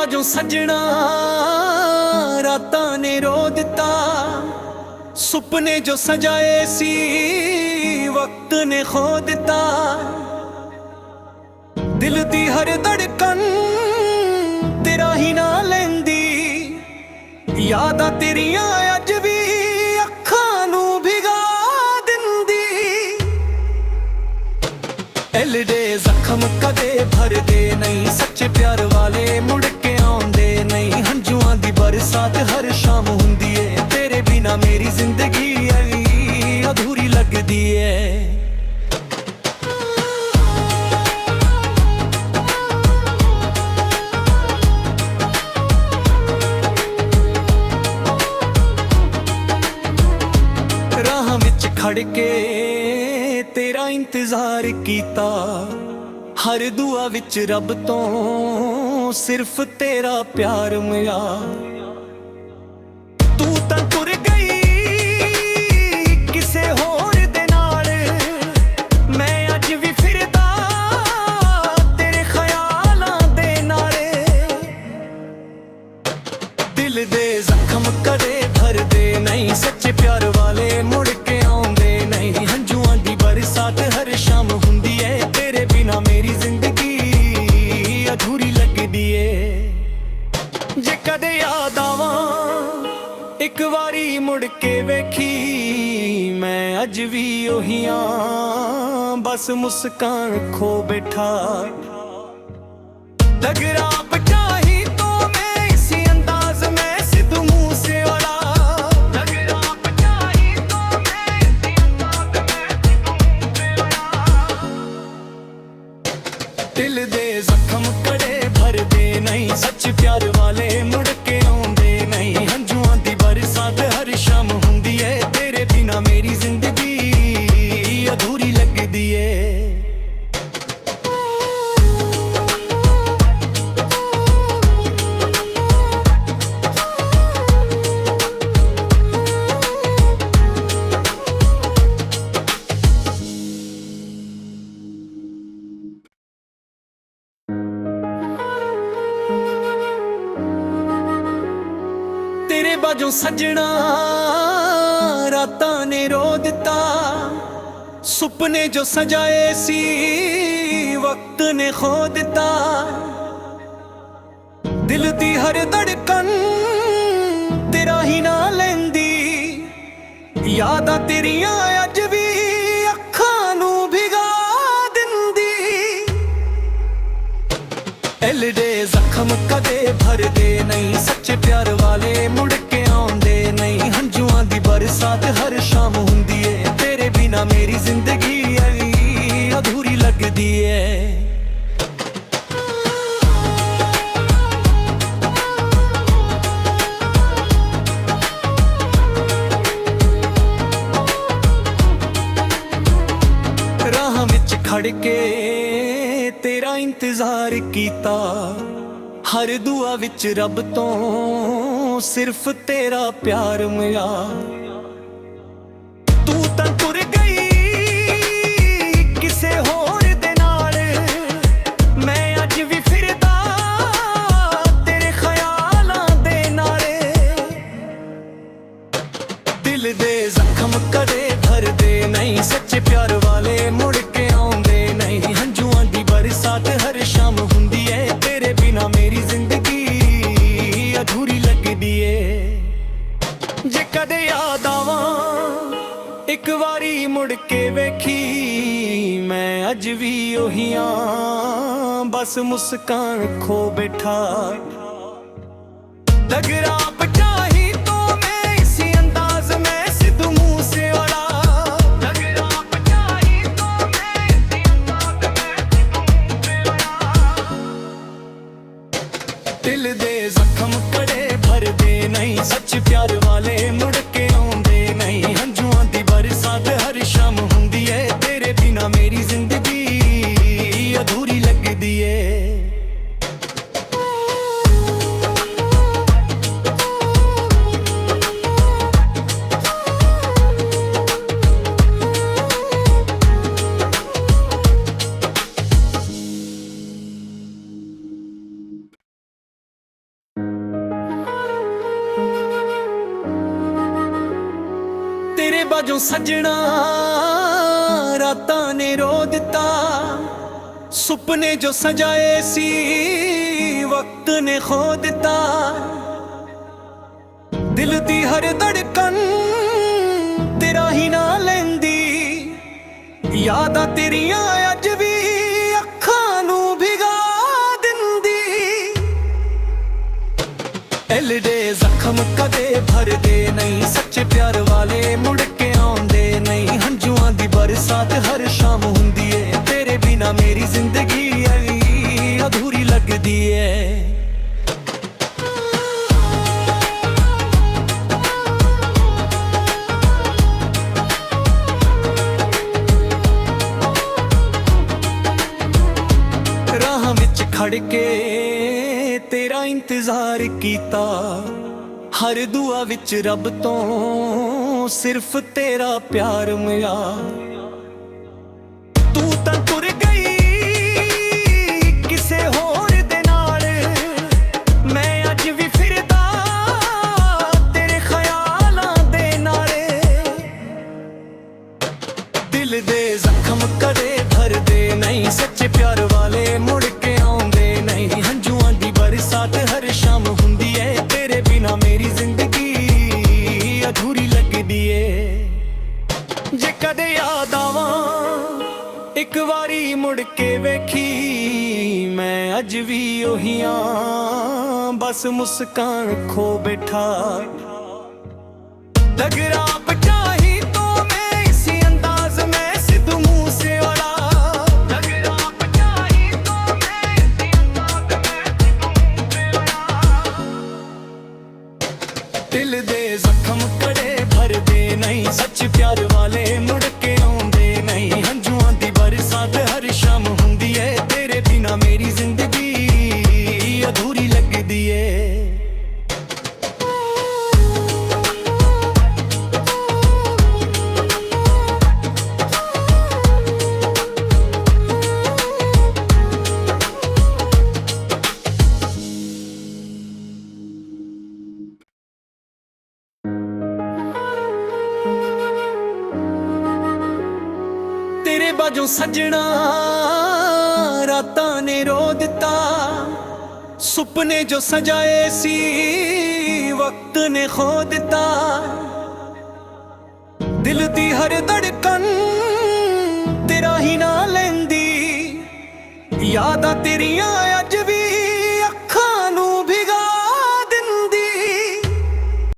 ਬਾਝੋਂ ਸੱਜਣਾ ਰਾਤਾਂ ਨੇ ਰੋ ਦਿੱਤਾ। ਸੁਪਨੇ ਜੋ ਸਜਾਏ ਸੀ ਵਕਤ ਨੇ ਖੋ ਦਿੱਤਾ। ਦਿਲ ਦੀ ਹਰ ਧੜਕਨ ਤੇਰਾ ਹੀ ਨਾ ਲੈਂਦੀ। ਯਾਦਾਂ ਤੇਰੀਆਂ ਅੱਜ ਵੀ ਅੱਖਾਂ ਨੂੰ ਭਿਗਾ ਦਿੰਦੀ। ਐਲਡੇ ਜ਼ਖਮ ਕਦੇ ਭਰਦੇ ਨਹੀਂ, ਸੱਚੇ ਪਿਆਰ ਵਾਲੇ ਮੁੜ ਕੇ ਆਉਂਦੇ ਨਹੀਂ। ਹੰਝੂਆਂ ਦੀ ਬਰਸਾਤ ਹਰ ਸ਼ਾਮ ਹੁੰਦੀ ਏ, ਤੇਰੇ ਬਿਨਾ ਮੇਰੀ ਜ਼ਿੰਦਗੀ ਐਵੇਂ ਅਧੂਰੀ ਲੱਗਦੀ ਏ। ਰਾਹਾਂ ਵਿੱਚ ਖੜ ਕੇ ਤੇਰਾ ਇੰਤਜ਼ਾਰ ਕੀਤਾ, ਹਰ ਦੁਆ ਵਿੱਚ ਰੱਬ ਤੋਂ ਸਿਰਫ ਤੇਰਾ ਪਿਆਰ ਮਿਲਿਆ। ਤੂੰ ਤਾਂ ਤੁਰ ਗਈ ਕਿਸੇ ਹੋਰ ਦੇ ਨਾਲ, ਮੈਂ ਅੱਜ ਵੀ ਫਿਰਦਾ ਤੇਰੇ ਖਿਆਲਾਂ ਦੇ ਨਾਲੇ। ਦਿਲ ਦੇ ਜ਼ਖਮ ਕਦੇ ਭਰਦੇ ਨਹੀਂ, ਸੱਚੇ ਪਿਆਰ ਵਾਲੇ ਮੁੜ ਕੇ ਆਉਂਦੇ ਨਹੀਂ। ਹੰਝੂਆਂ ਦੀ ਬਰਸਾਤ ਹਰ ਸ਼ਾਮ ਹੁੰਦੀ ਏ, ਤੇਰੇ ਬਿਨਾ ਮੇਰੀ ਜ਼ਿੰਦਗੀ ਅਧੂਰੀ ਲੱਗਦੀ ਏ। ਜੇ ਕਦੇ ਯਾਦ ਆਵਾਂ ਇੱਕ ਵਾਰੀ ਮੁੜ ਕੇ ਵੇਖੀ, ਮੈਂ ਅੱਜ ਵੀ ਉਹੀ ਆਂ ਬਸ ਮੁਸਕਾਨ ਖੋ ਬੈਠਾ। ਡਗਰਾ ਪਟਾਹੀ ਤੋਂ ਮੈਂ ਇਸੀ ਅੰਦਾਜ਼ ਮੈਂ ਸਿੱਧੂ ਮੂਸੇ ਵਾਲਾ। ਡਗਰਾ ਪਟਾਹੀ ਤੋਂ ਮੈਂ ਇਸੀ ਅੰਦਾਜ਼ ਮੈਂ ਸਿੱਧੂ ਮੂਸੇ ਵਾਲਾ। ਦਿਲ ਦੇ ਜ਼ਖਮ ਕਦੇ ਭਰਦੇ ਨਹੀਂ, ਸੱਚ ਪਿਆਰ ਵਾਲੇ ਮੁੜ ਕੇ ਆਉਂਦੇ ਨਹੀਂ। ਹੰਝੂਆਂ ਦੀ ਬਰਸਾਤ ਹਰ ਸ਼ਾਮ ਹੁੰਦੀ ਏ, ਤੇਰੇ ਬਿਨਾ ਮੇਰੀ ਜ਼ਿੰਦਗੀ ਅਧੂਰੀ ਲੱਗਦੀ ਏ। ਤੇਰੇ ਬਾਝੋਂ ਸੱਜਣਾ ਰਾਤਾਂ ਨੇ ਰੋ ਦਿੱਤਾ। ਸੁਪਨੇ ਜੋ ਸਜਾਏ ਸੀ ਵਕਤ ਨੇ ਖੋ ਦਿੱਤਾ। ਦਿਲ ਦੀ ਹਰ ਧੜਕਨ ਤੇਰਾ ਹੀ ਨਾ ਲੈਂਦੀ। ਯਾਦਾਂ ਤੇਰੀਆਂ ਅੱਜ ਵੀ ਅੱਖਾਂ ਨੂੰ ਭਿਗਾ ਦਿੰਦੀ। ਐਲਡੇ ਜ਼ਖਮ ਕਦੇ ਭਰਦੇ ਨਹੀਂ, ਸੱਚੇ ਪਿਆਰ ਵਾਲੇ ਮੁੜ ਕੇ ਆਉਂਦੇ ਨਹੀਂ। ਹੰਝੂਆਂ ਦੀ ਬਰਸਾਤ ਹਰ ਸ਼ਾਮ ਹੁੰਦੀ ਏ, ਤੇਰੇ ਬਿਨਾ ਮੇਰੀ ਜ਼ਿੰਦਗੀ ਐਵੇਂ ਅਧੂਰੀ ਲੱਗਦੀ ਏ। ਰਾਹਾਂ ਵਿੱਚ ਖੜ ਕੇ ਤੇਰਾ ਇੰਤਜ਼ਾਰ ਕੀਤਾ, ਹਰ ਦੁਆ ਵਿੱਚ ਰੱਬ ਤੋਂ ਸਿਰਫ ਤੇਰਾ ਪਿਆਰ ਮਿਲਿਆ। ਤੂੰ ਤਾਂ ਤੁਰ ਗਈ ਕਿਸੇ ਹੋਰ ਦੇ ਨਾਲ, ਮੈਂ ਅੱਜ ਵੀ ਫਿਰਦਾ ਤੇਰੇ ਖਿਆਲਾਂ ਦੇ ਨਾਲੇ। ਦਿਲ ਦੇ ਜ਼ਖਮ ਕਦੇ ਭਰਦੇ ਨਹੀਂ, ਸੱਚੇ ਪਿਆਰ ਵਾਲੇ ਮੁੜ ਕੇ ਆਉਂਦੇ ਨਹੀਂ। ਹੰਝੂਆਂ ਦੀ ਬਰਸਾਤ ਹਰ ਸ਼ਾਮ ਹੁੰਦੀ ਏ, ਤੇਰੇ ਬਿਨਾ ਮੇਰੀ ਜ਼ਿੰਦਗੀ ਅਧੂਰੀ ਲੱਗਦੀ ਏ। ਜੇ ਕਦੇ ਯਾਦ ਆਵਾਂ ਇੱਕ ਵਾਰੀ ਮੁੜ ਕੇ ਵੇਖੀ, ਮੈਂ ਅੱਜ ਵੀ ਉਹੀ ਆਂ ਬਸ ਮੁਸਕਾਨ ਖੋ ਬੈਠਾ। ਡਗਰਾ ਪਟਾਹੀ ਤੋਂ ਮੈਂ ਇਸੀ ਅੰਦਾਜ਼ ਮੈਂ ਸਿੱਧੂ ਮੂਸੇ ਵਾਲਾ। ਡਗਰਾ ਪਟਾਹੀ ਤੋਂ ਮੈਂ ਇਸੀ ਅੰਦਾਜ਼ ਮੈਂ ਸਿੱਧੂ ਮੂਸੇ ਵਾਲਾ। ਦਿਲ ਦੇ ਜ਼ਖਮ ਕਦੇ ਭਰਦੇ ਨਹੀਂ, ਸੱਚ ਪਿਆਰ ਵਾਲੇ ਮੁੜ ਕੇ ਆਉਂਦੇ ਨਹੀਂ। ਹੰਝੂਆਂ ਦੀ ਬਰਸਾਤ ਹਰ ਸ਼ਾਮ ਹੁੰਦੀ ਏ, ਤੇਰੇ ਬਿਨਾ ਮੇਰੀ ਜ਼ਿੰਦਗੀ ਅਧੂਰੀ ਲੱਗਦੀ ਏ। ਬਾਝੋਂ ਸੱਜਣਾ ਰਾਤਾਂ ਨੇ ਰੋ ਦਿੱਤਾ ਸੁਪਨੇ ਜੋ ਸਜਾਏ ਸੀ ਵਕਤ ਨੇ ਖੋ ਦਿੱਤਾ ਦਿਲ ਦੀ ਹਰ ਧੜਕਨ ਤੇਰਾ ਹੀ ਨਾ ਲੈਂਦੀ ਯਾਦਾਂ ਤੇਰੀਆਂ ਅੱਜ ਵੀ ਅੱਖਾਂ ਨੂੰ ਭਿਗਾ ਦਿੰਦੀ ਐਲਡੇ ਜ਼ਖਮ ਕਦੇ ਭਰਦੇ ਨਹੀਂ ਸੱਚੇ ਪਿਆਰ ਵਾਲੇ ਮੁੜ ਕੇ ਆਉਂਦੇ ਨਹੀਂ ਹੰਝੂਆਂ ਦੀ ਬਰਸਾਤ ਹਰ ਸ਼ਾਮ ਹੁੰਦੀ ਏ ਤੇਰੇ ਬਿਨਾ ਮੇਰੀ ਜ਼ਿੰਦਗੀ ਐ ਅਧੂਰੀ ਲੱਗਦੀ ਏ ਖੜ ਕੇ ਤੇਰਾ ਇੰਤਜ਼ਾਰ ਕੀਤਾ ਹਰ ਦੁਆ ਵਿੱਚ ਰੱਬ ਤੋਂ ਸਿਰਫ ਤੇਰਾ ਪਿਆਰ ਮਿਲਿਆ ਤੂੰ ਤਾਂ ਤੁਰ ਗਈ ਕਿਸੇ ਹੋਰ ਦੇ ਨਾਲ ਮੈਂ ਅੱਜ ਵੀ ਫਿਰਦਾ ਤੇਰੇ ਖਿਆਲਾਂ ਦੇ ਨਾਲੇ ਦਿਲ ਦੇ ਜ਼ਖਮ ਕਦੇ ਭਰਦੇ ਨਹੀਂ ਸੱਚੇ ਪਿਆਰ ਵਾਲੇ ਮੁੜ ਕੇ ਹਰ ਸ਼ਾਮ ਹੁੰਦੀ ਏ ਤੇਰੇ ਬਿਨਾ ਮੇਰੀ ਜ਼ਿੰਦਗੀ ਅਧੂਰੀ ਲੱਗਦੀ ਏ ਜੇ ਕਦੇ ਯਾਦ ਆਵਾਂ ਇੱਕ ਵਾਰੀ ਮੁੜ ਕੇ ਵੇਖੀ ਮੈਂ ਅੱਜ ਵੀ ਉਹੀਆਂ ਬਸ ਮੁਸਕਾਨ ਖੋ ਬੈਠਾ ਡਗਰਾ ਬਚਾਹੀ ਤੋਂ ਮੈਂ ਇਸੀ ਅੰਦਾਜ਼ ਮੈਂ ਸਿੱਧੂ ਮੂਸੇ ਵਾਲਾ ਦਿਲ ਦੇ ਜ਼ਖਮ ਕਦੇ ਭਰਦੇ ਨਹੀਂ ਸੱਚ ਪਿਆਰ ਵਾਲੇ ਮੁੜ ਕੇ ਆਉਂਦੇ ਨਹੀਂ ਹੰਝੂਆਂ ਦੀ ਬਰਸਾਤ ਹਰ ਸ਼ਾਮ ਹੁੰਦੀ ਏ ਤੇਰੇ ਬਿਨਾ ਮੇਰੀ ਜ਼ਿੰਦਗੀ ਅਧੂਰੀ ਲੱਗਦੀ ਏ ਤੇਰੇ ਬਾਝੋਂ ਸੱਜਣਾ ਰਾਤਾਂ ਨੇ ਰੋ ਦਿੱਤਾ ਸੁਪਨੇ ਜੋ ਸਜਾਏ ਸੀ ਵਕਤ ਨੇ ਖੋ ਦਿੱਤਾ ਦਿਲ ਦੀ ਹਰ